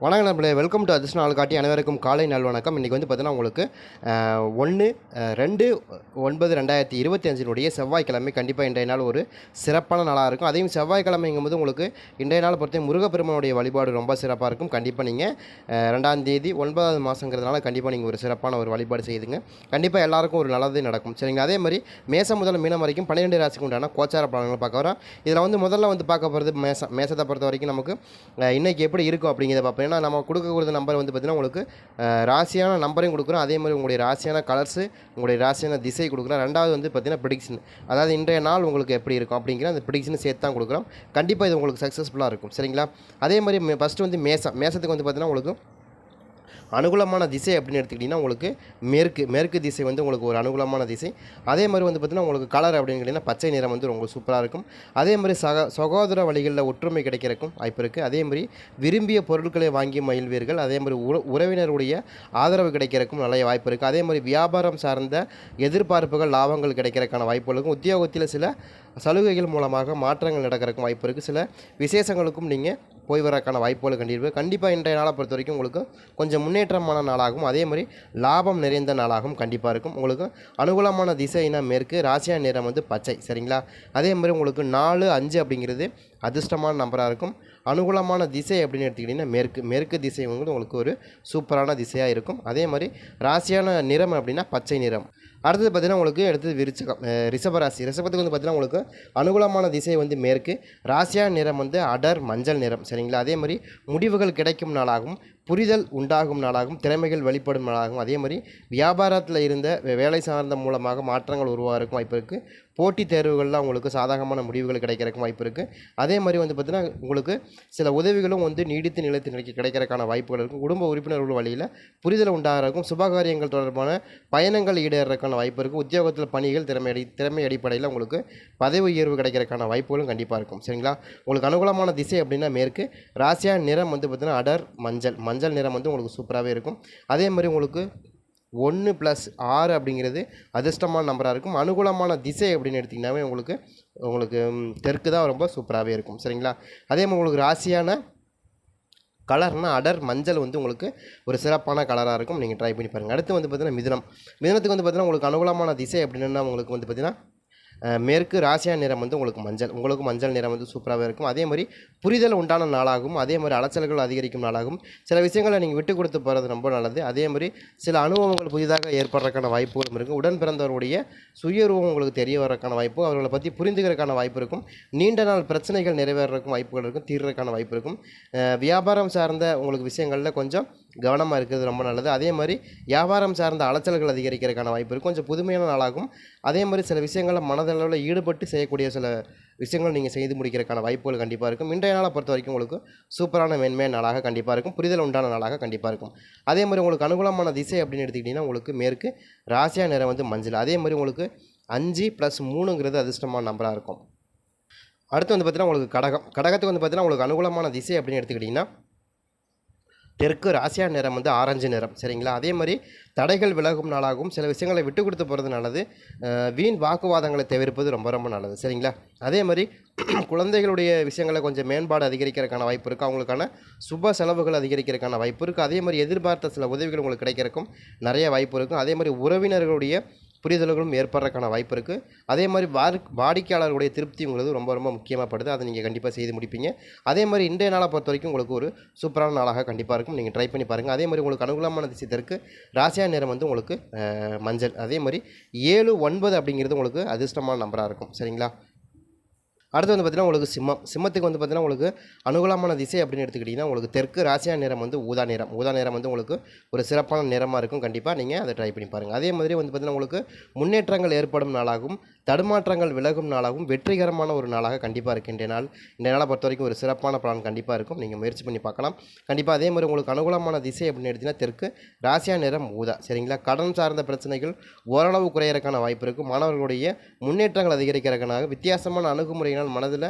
வணக்கம் நண்பர்களே, welcome to அதிர்ஷ்ட நாள் காட்டி அனைவருக்கும் காலை நல்வணக்கம். இன்றைக்கி வந்து பார்த்தீங்கன்னா உங்களுக்கு 1/2/2025 செவ்வாய்க்கிழமை. கண்டிப்பாக இன்றைய நாள் ஒரு சிறப்பான நாளாக இருக்கும். அதையும் செவ்வாய்க்கிழமைங்கும்போது உங்களுக்கு இன்றைய நாள் பொறுத்த முருகப்பெருமானுடைய வழிபாடு ரொம்ப சிறப்பாக இருக்கும். கண்டிப்பாக நீங்கள் 2ஆம் தேதி 9வது மாதங்கிறதுனால கண்டிப்பாக நீங்கள் ஒரு சிறப்பான ஒரு வழிபாடு செய்துங்க. கண்டிப்பாக எல்லாருக்கும் ஒரு நல்லது நடக்கும். சரிங்களா? அதே மாதிரி மேசம் முதல் மீனம் வரைக்கும் 12 ராசிக்கு உண்டான கோச்சார பலன்கள் பார்க்க வரோம். இதில் வந்து முதல்ல வந்து பார்க்க போகிறது மேசத்தை பொறுத்த வரைக்கும் நமக்கு இன்றைக்கி எப்படி இருக்கும் அப்படிங்கிறத பார்ப்போம். ஏன்னா நம்ம கொடுக்கக்கூடிய நம்பர் வந்து பார்த்திங்கன்னா உங்களுக்கு ராசியான நம்பரையும் கொடுக்குறோம். அதே மாதிரி உங்களுடைய ராசியான கலர்ஸு, உங்களுடைய ராசியான திசை கொடுக்குறோம். ரெண்டாவது வந்து பார்த்திங்கன்னா ப்ரிடிக்ஷன், அதாவது இன்றைய நாள் உங்களுக்கு எப்படி இருக்கும் அப்படிங்கிற அந்த ப்ரிடிக்ஷன் சேர்த்து தான் கொடுக்குறோம். கண்டிப்பாக இது உங்களுக்கு சக்ஸஸ்ஃபுல்லாக இருக்கும். சரிங்களா? அதே மாதிரி ஃபஸ்ட்டு வந்து மேசத்துக்கு வந்து பார்த்திங்கன்னா உங்களுக்கு அனுகூலமான திசை அப்படின்னு எடுத்துக்கிட்டிங்கன்னா உங்களுக்கு மேற்கு திசை வந்து உங்களுக்கு ஒரு அனுகூலமான திசை. அதே மாதிரி வந்து பார்த்திங்கன்னா உங்களுக்கு கலர் அப்படின்னு கேட்டிங்கன்னா பச்சை நிறம் வந்து ரொம்ப சூப்பராக இருக்கும். அதே மாதிரி சகோதர வழிகளில் ஒற்றுமை கிடைக்கிறக்கும் வாய்ப்பு இருக்குது. அதே மாதிரி விரும்பிய பொருட்களை வாங்கி மகிழ்வீர்கள். அதே மாதிரி உறவினருடைய ஆதரவு கிடைக்கிறக்கும் நிறைய வாய்ப்பு இருக்குது. அதே மாதிரி வியாபாரம் சார்ந்த எதிர்பார்ப்புகள் லாபங்கள் கிடைக்கிறதுக்கான வாய்ப்புகள் இருக்கும். உத்தியோகத்தில் சில சலுகைகள் மூலமாக மாற்றங்கள் நடக்கிறதுக்கும் வாய்ப்பு இருக்குது. சில விசேஷங்களுக்கும் நீங்கள் போய் வரக்கான வாய்ப்புகள் கண்டிப்பாக இன்றைய நாளை பொறுத்த வரைக்கும் உங்களுக்கு கொஞ்சம் முன்னேற்றமான நாளாகும். அதே மாதிரி லாபம் நிறைந்த நாளாகவும் கண்டிப்பாக இருக்கும். உங்களுக்கு அனுகூலமான திசைனா மேற்கு, ராசியா நிறம் வந்து பச்சை. சரிங்களா? அதே மாதிரி உங்களுக்கு 4, 5 அப்படிங்கிறது அதிர்ஷ்டமான நம்பராக இருக்கும். அனுகூலமான திசை அப்படின்னு எடுத்துக்கிட்டிங்கன்னா மேற்கு திசை வந்து உங்களுக்கு ஒரு சூப்பரான திசையாக இருக்கும். அதே மாதிரி ராசியான நிறம் அப்படின்னா பச்சை நிறம். அடுத்தது பார்த்திங்கன்னா உங்களுக்கு அடுத்தது ரிஷபத்துக்கு வந்து பார்த்திங்கன்னா உங்களுக்கு அனுகூலமான திசை வந்து மேற்கு, ராசியான நிறம் வந்து அடர் மஞ்சள் நிறம். சரிங்களா? அதே மாதிரி முடிவுகள் கிடைக்கும் நாளாகவும், புரிதல் உண்டாகும் நாளாகவும், திறமைகள் வெளிப்படும் நாளாகவும், அதே மாதிரி வியாபாரத்தில் இருந்த வேலை சார்ந்த மூலமாக மாற்றங்கள் உருவாகிறதுக்கும் வாய்ப்பு இருக்குது. போட்டித் தேர்வுகளில் உங்களுக்கு சாதகமான முடிவுகள் கிடைக்கிறதுக்கும் வாய்ப்பு இருக்குது. அதே மாதிரி வந்து பார்த்திங்கன்னா உங்களுக்கு சில உதவிகளும் வந்து நீடித்து நிலைத்து நிலைக்கு கிடைக்கிறதுக்கான வாய்ப்புகள் இருக்கும். குடும்ப உறுப்பினர்கள் வழியில் புரிதல் உண்டாகிறதுக்கும், சுபகாரியங்கள் தொடர்பான பயணங்கள் ஈடேறதுக்கான வாய்ப்பு இருக்குது. உத்தியோகத்தில் பணிகள் திறமை அடிப்படையில் உங்களுக்கு பதவி உயர்வு கிடைக்கிறதுக்கான வாய்ப்புகளும் கண்டிப்பாக இருக்கும். சரிங்களா? உங்களுக்கு அனுகூலமான திசை அப்படின்னா மேற்கு, ராசியான நிறம் வந்து பார்த்திங்கன்னா அடர் மஞ்சள் நிறம் வந்து உங்களுக்கு சூப்பராகவே இருக்கும். அதே மாதிரி உங்களுக்கு 1+6 அப்படிங்கிறது அதிர்ஷ்டமான நம்பராக இருக்கும். அனுகூலமான திசை அப்படின்னு எடுத்திங்கன்னாவே உங்களுக்கு தெற்கு தான் ரொம்ப சூப்பராகவே இருக்கும். சரிங்களா? அதே மாதிரி உங்களுக்கு ராசியான கலர்னால் அடர் மஞ்சள் வந்து உங்களுக்கு ஒரு சிறப்பான கலராக இருக்கும். நீங்கள் ட்ரை பண்ணி பாருங்கள். அடுத்து வந்து பார்த்திங்கன்னா மிதுனத்துக்கு வந்து பார்த்திங்கன்னா உங்களுக்கு அனுகூலமான திசை அப்படின்னா உங்களுக்கு வந்து பார்த்திங்கன்னா மேற்கு, ராசியா நிறம் வந்து உங்களுக்கு மஞ்சள் நிறம் வந்து சூப்பராகவே இருக்கும். அதே மாதிரி புரிதல் உண்டான நாளாகும். அதே மாதிரி அலைச்சல்கள் அதிகரிக்கும் நாளாகும். சில விஷயங்களை நீங்கள் விட்டு கொடுத்து போகிறது ரொம்ப நல்லது. அதே மாதிரி சில அனுபவங்கள் புதிதாக ஏற்படுறதுக்கான வாய்ப்புகளும் இருக்குது. உடன் பிறந்தவருடைய சுயரூபம் உங்களுக்கு தெரிய வரக்கான வாய்ப்பு, அவர்களை பற்றி புரிந்துக்கிறதுக்கான வாய்ப்பு இருக்கும். நீண்ட நாள் பிரச்சனைகள் நிறைவேறதுக்கும் வாய்ப்புகள் இருக்கும், தீர்றதுக்கான வாய்ப்பு இருக்கும். வியாபாரம் சார்ந்த உங்களுக்கு விஷயங்களில் கொஞ்சம் கவனமாக இருக்கிறது ரொம்ப நல்லது. அதே மாதிரி வியாபாரம் சார்ந்த அலைச்சல்கள் அதிகரிக்கிறதுக்கான வாய்ப்பு இருக்கும். கொஞ்சம் புதுமையான நாளாகும். அதே மாதிரி சில விஷயங்களில் மனதளவில் ஈடுபட்டு செய்யக்கூடிய சில விஷயங்கள் நீங்கள் செய்து முடிக்கிறதுக்கான வாய்ப்புகள் கண்டிப்பாக இருக்கும். இன்றைய நாளை பொறுத்த வரைக்கும் உங்களுக்கு சூப்பரான மென்மையான நாளாக கண்டிப்பாக இருக்கும். புரிதல் உண்டான நாளாக கண்டிப்பாக இருக்கும். அதே மாதிரி உங்களுக்கு அனுகூலமான திசை அப்படின்னு எடுத்துக்கிட்டிங்கன்னா உங்களுக்கு மேற்கு, ராசியா நிறம் வந்து மஞ்சள். அதே மாதிரி உங்களுக்கு 5+3ங்கிறது அதிர்ஷ்டமான நம்பராக இருக்கும். அடுத்து வந்து பார்த்திங்கன்னா உங்களுக்கு கடகத்துக்கு வந்து பார்த்திங்கன்னா உங்களுக்கு அனுகூலமான திசை அப்படின்னு எடுத்துக்கிட்டிங்கன்னா தெற்கு, ராசியா நிறம் வந்து ஆரஞ்சு நிறம். சரிங்களா? அதே மாதிரி தடைகள் விலகும் நாளாகவும், சில விஷயங்களை விட்டு கொடுத்து போகிறது நல்லது. வீண் வாக்குவாதங்களை தவிர்ப்பது ரொம்ப ரொம்ப நல்லது. சரிங்களா? அதே மாதிரி குழந்தைகளுடைய விஷயங்களை கொஞ்சம் மேம்பாடு அதிகரிக்கிறதுக்கான வாய்ப்பு இருக்குது. அவங்களுக்கான சுப செலவுகள் அதிகரிக்கிறதுக்கான வாய்ப்பு இருக்குது. அதே மாதிரி எதிர்பார்த்த சில உதவிகள் உங்களுக்கு கிடைக்கிறதுக்கும் நிறைய வாய்ப்பு இருக்கும். அதே மாதிரி உறவினர்களுடைய புரிதல்களும் ஏற்படுறதுக்கான வாய்ப்பு இருக்குது. அதே மாதிரி வாடிக்கையாளர்களுடைய திருப்திங்கிறது ரொம்ப ரொம்ப முக்கியமாகப்படுது. அதை நீங்கள் கண்டிப்பாக செய்து முடிப்பீங்க. அதே மாதிரி இன்றைய நாளை பொறுத்த வரைக்கும் உங்களுக்கு ஒரு சூப்பரான நாளாக கண்டிப்பாக இருக்கும். நீங்கள் ட்ரை பண்ணி பாருங்கள். அதே மாதிரி உங்களுக்கு அனுகூலமான திசை தெற்கு, ராசியா நிறம் வந்து உங்களுக்கு மஞ்சள். அதே மாதிரி 7, 9 அப்படிங்கிறது உங்களுக்கு அதிர்ஷ்டமான நம்பராக இருக்கும். சரிங்களா? அடுத்து வந்து பார்த்திங்கன்னா உங்களுக்கு சிம்மத்துக்கு வந்து பார்த்திங்கன்னா உங்களுக்கு அனுகூலமான திசை அப்படின்னு எடுத்துக்கிட்டிங்கன்னா உங்களுக்கு தெற்கு, ராசியா நிறம் வந்து ஊதா நிறம் வந்து உங்களுக்கு ஒரு சிறப்பான நிறமாக இருக்கும். கண்டிப்பாக நீங்கள் அதை ட்ரை பண்ணி பாருங்கள். அதே மாதிரி வந்து பார்த்திங்கன்னா உங்களுக்கு முன்னேற்றங்கள் ஏற்படும் நாளாகவும், தடுமாற்றங்கள் விலகும் நாளாகவும், வெற்றிகரமான ஒரு நாளாக கண்டிப்பாக இருக்குது இந்த நாளை பொறுத்த வரைக்கும் ஒரு சிறப்பான பலன் கண்டிப்பாக இருக்கும். நீங்கள் முயற்சி பண்ணி பார்க்கலாம். கண்டிப்பாக அதே மாதிரி உங்களுக்கு அனுகூலமான திசை அப்படின்னு எடுத்திங்கன்னா தெற்கு, ராசியா நிறம் ஊதா. சரிங்களா? கடன் சார்ந்த பிரச்சனைகள் ஓரளவு குறையிறதுக்கான வாய்ப்பு இருக்குது. மாணவர்களுடைய முன்னேற்றங்கள் அதிகரிக்கிறதுக்கான வித்தியாசமான அணுகுமுறையினால் மனதில்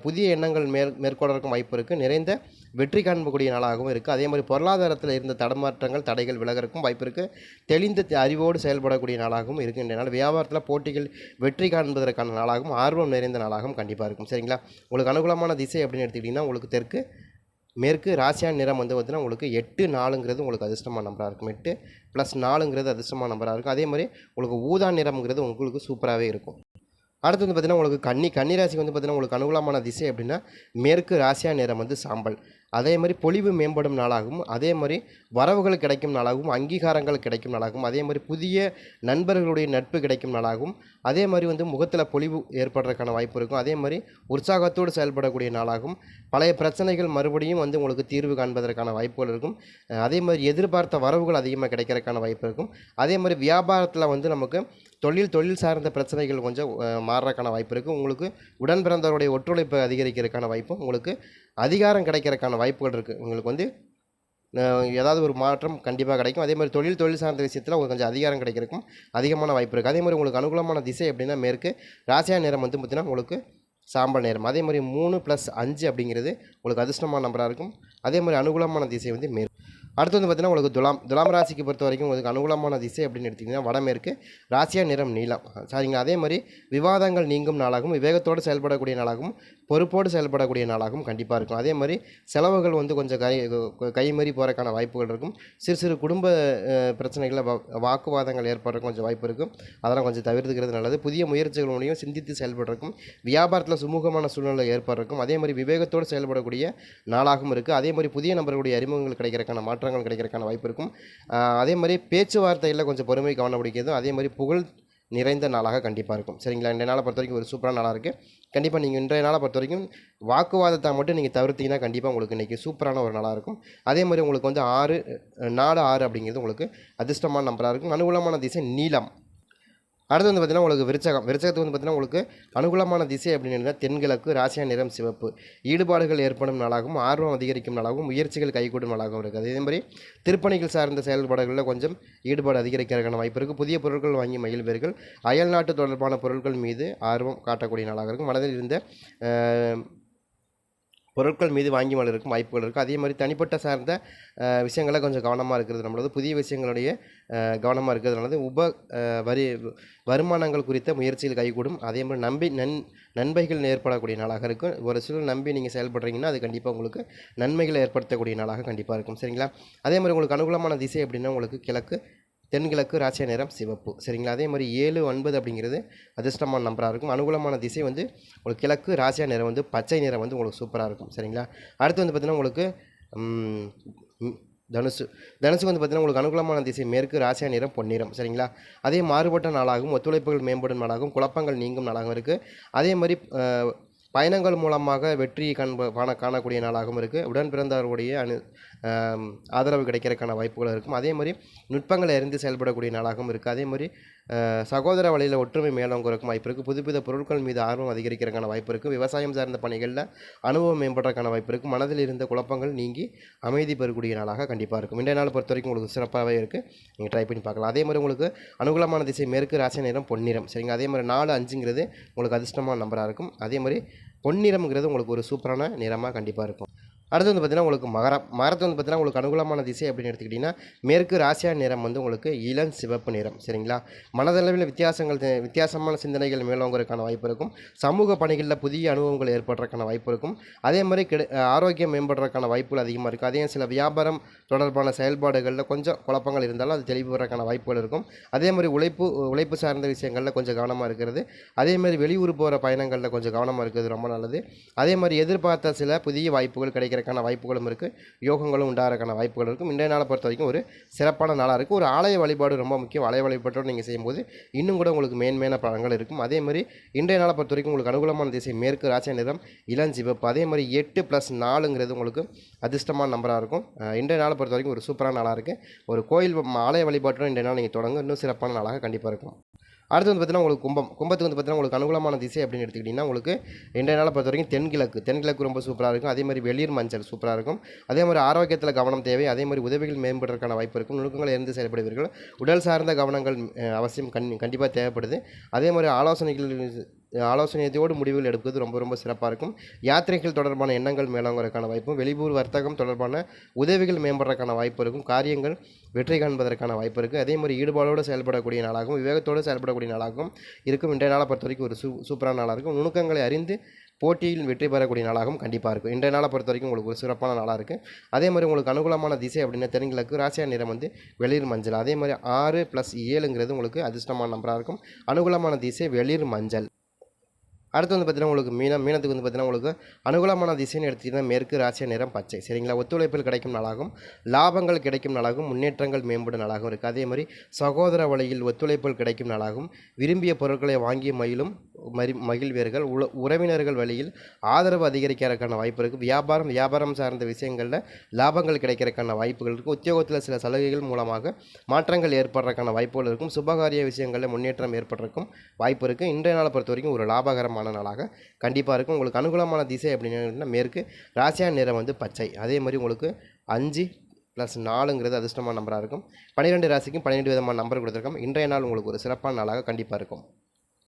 புதிய எண்ணங்கள் மேற்கொள்றதுக்கும் வாய்ப்பு இருக்குது. நிறைந்த வெற்றி காண்பக்கூடிய நாளாகவும் இருக்குது. அதே மாதிரி பொருளாதாரத்தில் இருந்த தடமாற்றங்கள் தடைகள் விலகிறதுக்கும் வாய்ப்பு இருக்குது. தெளிந்த அறிவோடு செயல்படக்கூடிய நாளாகவும் இருக்குது. நாள் வியாபாரத்தில் போட்டிகள் வெற்றி காண்பதற்கான நாளாகவும், ஆர்வம் நிறைந்த நாளாகவும் கண்டிப்பாக இருக்கும். சரிங்களா? உங்களுக்கு அனுகூலமான திசை அப்படின்னு எடுத்துக்கிட்டிங்கன்னா உங்களுக்கு தெற்கு, மேற்கு ராசியான நிறம் வந்து பார்த்தீங்கன்னா உங்களுக்கு 8 4ங்கிறது உங்களுக்கு அதிர்ஷ்டமான நம்பராக இருக்கும். 8 + 4ங்கிறது அதிர்ஷ்டமான நம்பராக இருக்கும். அதே மாதிரி உங்களுக்கு ஊதா நிறம்ங்கிறது உங்களுக்கு சூப்பராகவே இருக்கும். அடுத்து வந்து பார்த்தீங்கன்னா உங்களுக்கு கன்னி ராசிக்கு வந்து பார்த்தீங்கன்னா உங்களுக்கு அனுகூலமான திசை அப்படின்னா மேற்கு ராசியா நிறம் வந்து சாம்பல். அதே மாதிரி பொலிவு மேம்படும் நாளாகவும், அதே மாதிரி வரவுகள் கிடைக்கும் நாளாகவும், அங்கீகாரங்கள் கிடைக்கும் நாளாகவும், அதே மாதிரி புதிய நண்பர்களுடைய நட்பு கிடைக்கும் நாளாகவும், அதே மாதிரி வந்து முகத்தில் பொலிவு ஏற்படுறதுக்கான வாய்ப்பு இருக்கும். அதே மாதிரி உற்சாகத்தோடு செயல்படக்கூடிய நாளாகவும், பழைய பிரச்சனைகள் மறுபடியும் வந்து உங்களுக்கு தீர்வு காண்பதற்கான வாய்ப்புகள் இருக்கும். அதே மாதிரி எதிர்பார்த்த வரவுகள் அதிகமாக கிடைக்கிறதுக்கான வாய்ப்பு இருக்கும். அதே மாதிரி வியாபாரத்தில் வந்து நமக்கு தொழில் சார்ந்த பிரச்சனைகள் கொஞ்சம் மாறுறதுக்கான வாய்ப்பு இருக்குது. உங்களுக்கு உடன் பிறந்தவருடைய ஒத்துழைப்பு அதிகரிக்கிறதுக்கான வாய்ப்பும், உங்களுக்கு அதிகாரம் கிடைக்கிறதுக்கான வாய்ப்புகள் இருக்குது. உங்களுக்கு வந்து ஏதாவது ஒரு மாற்றம் கண்டிப்பாக கிடைக்கும். அதே மாதிரி தொழில் சார்ந்த விஷயத்தில் உங்களுக்கு கொஞ்சம் அதிகாரம் கிடைக்கிறதுக்கும் அதிகமான வாய்ப்பு இருக்குது. அதே மாதிரி உங்களுக்கு அனுகூலமான திசை அப்படின்னா மேற்கு ராசியா நிறம் வந்து பார்த்திங்கன்னா உங்களுக்கு சாம்பல் நிறம். அதே மாதிரி 3 + 5 அப்படிங்கிறது உங்களுக்கு அதிர்ஷ்டமான நம்பராக இருக்கும். அதே மாதிரி அனுகூலமான திசை வந்து மேற்கு. அடுத்து வந்து பார்த்திங்கன்னா உங்களுக்கு துலாம் ராசிக்கு பொறுத்த வரைக்கும் உங்களுக்கு அனுகூலமான திசை அப்படின்னு எடுத்திங்கன்னா வடமேற்கு ராசியா நிறம் நீலம். சரிங்களா. அதே மாதிரி விவாதங்கள் நீங்கும் நாளாகவும், விவேகத்தோடு செயல்படக்கூடிய நாளாகவும், பொறுப்போடு செயல்படக்கூடிய நாளாகவும் கண்டிப்பாக இருக்கும். அதே மாதிரி செலவுகள் வந்து கொஞ்சம் கைமீறி போகிறதுக்கான வாய்ப்புகள் இருக்கும். சிறு குடும்ப பிரச்சனைகளில் வாக்குவாதங்கள் ஏற்படுறதுக்கு கொஞ்சம் வாய்ப்பு இருக்கும். அதெல்லாம் கொஞ்சம் தவிர்த்துக்கிறது நல்லது. புதிய முயற்சிகள் மூலியம் சிந்தித்து செயல்படுறதுக்கும், வியாபாரத்தில் சுமூகமான சூழ்நிலை ஏற்படுறதுக்கும், அதே மாதிரி விவேகத்தோடு செயல்படக்கூடிய நாளாகவும் இருக்குது. அதே மாதிரி புதிய நபர்களுடைய அறிமுகங்கள் கிடைக்கிறதுக்கான மாற்றங்கள் கிடைக்கிறதுக்கான வாய்ப்பு இருக்கும். அதே மாதிரி பேச்சுவார்த்தையில் கொஞ்சம் பொறுமை கவனம் பிடிக்கிறது. அதே மாதிரி புகழ் நிறைந்த நாளாக கண்டிப்பாக இருக்கும். சரிங்களா. இன்றைய நாளை பொறுத்த வரைக்கும் ஒரு சூப்பரான நாளாக இருக்குது. கண்டிப்பாக நீங்கள் இன்றைய நாளை பொறுத்த வரைக்கும் வாக்குவாதத்தை மட்டும் நீங்கள் தவிர்த்திங்கன்னா கண்டிப்பாக உங்களுக்கு இன்றைக்கி சூப்பரான ஒரு நாளாக இருக்கும். அதே மாதிரி உங்களுக்கு வந்து 4 6 அப்படிங்கிறது உங்களுக்கு அதிர்ஷ்டமான நம்பராக இருக்கும். அனுகூலமான திசை நீலம். அடுத்து வந்து பார்த்திங்கன்னா உங்களுக்கு விருச்சகத்துக்கு வந்து பார்த்திங்கன்னா உங்களுக்கு அனுகூலமான திசை அப்படின்னு தென்கிழக்கு ராசியா நிறம் சிவப்பு. ஈடுபாடுகள் ஏற்படும் நாளாகவும், ஆர்வம் அதிகரிக்கும் நாளாகவும், முயற்சிகள் கைகூடும் நாளாகவும் இருக்குது. அதே மாதிரி திருப்பணிகள் சார்ந்த செயல்பாடுகளில் கொஞ்சம் ஈடுபாடு அதிகரிக்கிறதுக்கான வாய்ப்பு இருக்குது. புதிய பொருட்கள் வாங்கி மகிழ்வீர்கள். அயல்நாட்டு தொடர்பான பொருட்கள் மீது ஆர்வம் காட்டக்கூடிய நாளாக இருக்கும். மனதில் இருந்த பொருட்கள் மீது வாங்கி இருக்கும் வாய்ப்புகள் இருக்குது. அதே மாதிரி தனிப்பட்ட சார்ந்த விஷயங்களை கொஞ்சம் கவனமாக இருக்கிறது நம்மளது. புதிய விஷயங்களுடைய கவனமாக இருக்கிறது நல்லது. வருமானங்கள் குறித்த முயற்சிகள் கைகூடும். அதே மாதிரி நன்மைகள் ஏற்படக்கூடிய நாளாக இருக்கும். ஒரு சிலர் நம்பி நீங்கள் செயல்படுறீங்கன்னா அது கண்டிப்பாக உங்களுக்கு நன்மைகளை ஏற்படுத்தக்கூடிய நாளாக கண்டிப்பாக இருக்கும். சரிங்களா. அதே மாதிரி உங்களுக்கு அனுகூலமான திசை அப்படின்னா உங்களுக்கு தென்கிழக்கு ராசியா நிறம் சிவப்பு. சரிங்களா. அதே மாதிரி 7 9 அப்படிங்கிறது அதிர்ஷ்டமான நம்பராக இருக்கும். அனுகூலமான திசை வந்து உங்களுக்கு கிழக்கு ராசியா நிறம் வந்து பச்சை நிறம் வந்து உங்களுக்கு சூப்பராக இருக்கும். சரிங்களா. அடுத்து வந்து பார்த்திங்கன்னா உங்களுக்கு தனுசுக்கு வந்து பார்த்திங்கன்னா உங்களுக்கு அனுகூலமான திசை மேற்கு ராசியா நிறம் பொன்னிறம். சரிங்களா. அதே மாறுபட்ட நாளாகவும், ஒத்துழைப்புகள் மேம்படும் நாளாகவும், குழப்பங்கள் நீங்கும் நாளாகவும் இருக்குது. அதே மாதிரி பயணங்கள் மூலமாக வெற்றி காணக்கூடிய நாளாகவும் இருக்குது. உடன் பிறந்தவர்களுடைய ஆதரவு கிடைக்கிறதுக்கான வாய்ப்புகள் இருக்கும். அதே மாதிரி நுட்பங்களை அறிந்து செயல்படக்கூடிய நாளாகவும் இருக்குது. அதே மாதிரி சகோதர வழியில் ஒற்றுமை மேலோங்கிறதுக்கும் வாய்ப்பு இருக்குது. புதுப்பித பொருட்கள் மீது ஆர்வம் அதிகரிக்கிறதுக்கான வாய்ப்பு இருக்குது. விவசாயம் சார்ந்த பணிகளில் அனுபவம் மேம்படுறதுக்கான வாய்ப்பு இருக்குது. மனதில் இருந்த குழப்பங்கள் நீங்கி அமைதி பெறக்கூடிய நாளாக கண்டிப்பாக இருக்கும். இன்றைய நாள் பொறுத்த வரைக்கும் உங்களுக்கு சிறப்பாகவே இருக்குது. நீங்கள் ட்ரை பண்ணி பார்க்கலாம். அதே மாதிரி உங்களுக்கு அனுகூலமான திசை மேற்கு ராசி நிறம் பொன்னிறம். சரிங்க. அதே மாதிரி 4 5ங்கிறது உங்களுக்கு அதிர்ஷ்டமான நம்பராக இருக்கும். அதே மாதிரி பொன்னிறம்ங்கிறது உங்களுக்கு ஒரு சூப்பரான நிறமாக கண்டிப்பாக இருக்கும். அடுத்து வந்து பார்த்திங்கன்னா உங்களுக்கு மகரத்து வந்து பார்த்திங்கன்னா உங்களுக்கு அனுகூலமான திசை அப்படின்னு எடுத்துக்கிட்டிங்கன்னா மேற்கு ராசியா நிறம் வந்து உங்களுக்கு இளம் சிவப்பு நிறம். சரிங்களா. மனதளவில் வித்தியாசமான சிந்தனைகள் மேலோங்கிறதுக்கான வாய்ப்பு இருக்கும். சமூக பணிகளில் புதிய அனுபவங்கள் ஏற்படுறதுக்கான வாய்ப்பு இருக்கும். அதே மாதிரி ஆரோக்கியம் மேம்படுறதுக்கான வாய்ப்புகள் அதிகமாக இருக்குது. அதே சில வியாபாரம் தொடர்பான செயல்பாடுகளில் கொஞ்சம் குழப்பங்கள் இருந்தாலும் அது தெளிவு வர்றதுக்கான வாய்ப்புகள் இருக்கும். அதே மாதிரி உழைப்பு சார்ந்த விஷயங்களில் கொஞ்சம் கவனமாக இருக்கிறது. அதே மாதிரி வெளியூர் போகிற பயணங்களில் கொஞ்சம் கவனமாக இருக்கிறது ரொம்ப நல்லது. அதே மாதிரி எதிர்பார்த்த சில புதிய வாய்ப்புகள் கிடைக்கிறதுக்கான வாய்ப்புகளும் இருக்குது. யோகங்களும் உண்டாகிறதுக்கான வாய்ப்புகள் இருக்கும். இன்றைய நாளை பொறுத்த வரைக்கும் ஒரு சிறப்பான நாளாக இருக்குது. ஒரு ஆலய வழிபாடு ரொம்ப முக்கியம். ஆலய வழிபாட்டோடு நீங்கள் செய்யும்போது இன்னும் கூட உங்களுக்கு மேன்மையான பலன்கள் இருக்கும். அதே மாதிரி இன்றைய நாளை பொறுத்த வரைக்கும் உங்களுக்கு அனுகூலமான திசை மேற்கு ராசியா நிறம் இளஞ்சிவப்பு. அதே மாதிரி 8 + 4ங்கிறது உங்களுக்கு அதிர்ஷ்டமான நம்பராக இருக்கும். இன்றைய நாளை பொறுத்த வரைக்கும் ஒரு சூப்பரான நாளாக இருக்குது. ஒரு கோயில் ஆலய வழிபாட்டோடு இன்றைய நாள் நீங்கள் தொடங்க இன்னும் சிறப்பான நாளாக கண்டிப்பாக இருக்கும். அடுத்து வந்து பார்த்திங்கன்னா உங்களுக்கு கும்பத்துக்கு வந்து பார்த்திங்கன்னா உங்களுக்கு அனுகூலமான திசை அப்படின்னு எடுத்துக்கிட்டிங்கன்னா உங்களுக்கு இன்றைய நாளை பொறுத்த வரைக்கும் தென்கிழக்கு ரொம்ப சூப்பராக இருக்கும். அதே மாதிரி வெளிர் மஞ்சள் சூப்பராக இருக்கும். அதே மாதிரி ஆரோக்கியத்தில் கவனம் தேவை. அதே மாதிரி உதவிகள் மேம்படுறதுக்கான வாய்ப்பு இருக்கும். நுணுக்கங்களை இருந்து செயல்படுவீர்கள். உடல் சார்ந்த கவனங்கள் அவசியம் கண்டிப்பாக தேவைப்படுது. அதே மாதிரி ஆலோசனையோடு முடிவுகள் எடுப்பது ரொம்ப ரொம்ப சிறப்பாக இருக்கும். யாத்திரைகள் தொடர்பான எண்ணங்கள் மேலோங்கிறதுக்கான வாய்ப்பும், வெளியூர் வர்த்தகம் தொடர்பான உதவிகள் மேம்படுறதுக்கான வாய்ப்பு இருக்கும். காரியங்கள் வெற்றி காண்பதற்கான வாய்ப்பு இருக்குது. அதே மாதிரி ஈடுபாடோடு செயல்படக்கூடிய நாளாகவும், விவேகத்தோடு செயல்படக்கூடிய நாளாகவும் இருக்கும். இன்றைய நாளை பொறுத்த வரைக்கும் ஒரு சூப்பரான நாளாக இருக்கும். நுணுக்கங்களை அறிந்து போட்டியில் வெற்றி பெறக்கூடிய நாளாகவும் கண்டிப்பாக இருக்கும். இன்றைய நாளை பொறுத்த வரைக்கும் உங்களுக்கு ஒரு சிறப்பான நாளாக இருக்குது. அதே மாதிரி உங்களுக்கு அனுகூலமான திசை அப்படின்னா தெலுங்குக்கு ராசியா நிறம் வந்து வெளிர் மஞ்சள். அதே மாதிரி 6+7ங்கிறது உங்களுக்கு அதிர்ஷ்டமான நம்பராக இருக்கும். அனுகூலமான திசை வெளிர் மஞ்சள். அடுத்து வந்து பார்த்தீங்கன்னா உங்களுக்கு மீனத்துக்கு வந்து பார்த்தீங்கன்னா உங்களுக்கு அனுகூலமான திசைன்னு எடுத்துக்கிட்டிங்கன்னா மேற்கு ராசியா நிறம் பச்சை. சரிங்களா? ஒத்துழைப்பில் கிடைக்கும் நாளாகவும் லாபங்கள் கிடைக்கும் நாளாகவும் முன்னேற்றங்கள் மேம்படும் நாளாகவும் இருக்குது. அதே மாதிரி சகோதர வழியில் ஒத்துழைப்பில் கிடைக்கும் நாளாகவும் விரும்பிய பொருட்களை வாங்கி மகிழ்வீர்கள். உறவினர்கள் வழியில் ஆதரவு அதிகரிக்கிறதுக்கான வாய்ப்பு இருக்குது. வியாபாரம் சார்ந்த விஷயங்களில் லாபங்கள் கிடைக்கிறதுக்கான வாய்ப்புகள் இருக்குது. உத்தியோகத்தில் சில சலுகைகள் மூலமாக மாற்றங்கள் ஏற்படுறதுக்கான வாய்ப்புகள் இருக்கும். சுபகாரிய விஷயங்களில் முன்னேற்றம் ஏற்படுறதுக்கும் வாய்ப்பு இருக்குது. இன்றைய நாளை பொறுத்த வரைக்கும் ஒரு லாபகரமான நாளாக கண்டிப்பாக இருக்கும். உங்களுக்கு அனுகூலமான திசை அப்படின்னு மேற்கு ராசியா நிறம் வந்து பச்சை. அதே மாதிரி உங்களுக்கு 5+4ங்கிறது அதிர்ஷ்டமான நம்பராக இருக்கும். 12 ராசிக்கும் 12 விதமான நம்பர் கொடுத்துருக்கோம். இன்றைய நாள் உங்களுக்கு ஒரு சிறப்பான நாளாக கண்டிப்பாக இருக்கும்.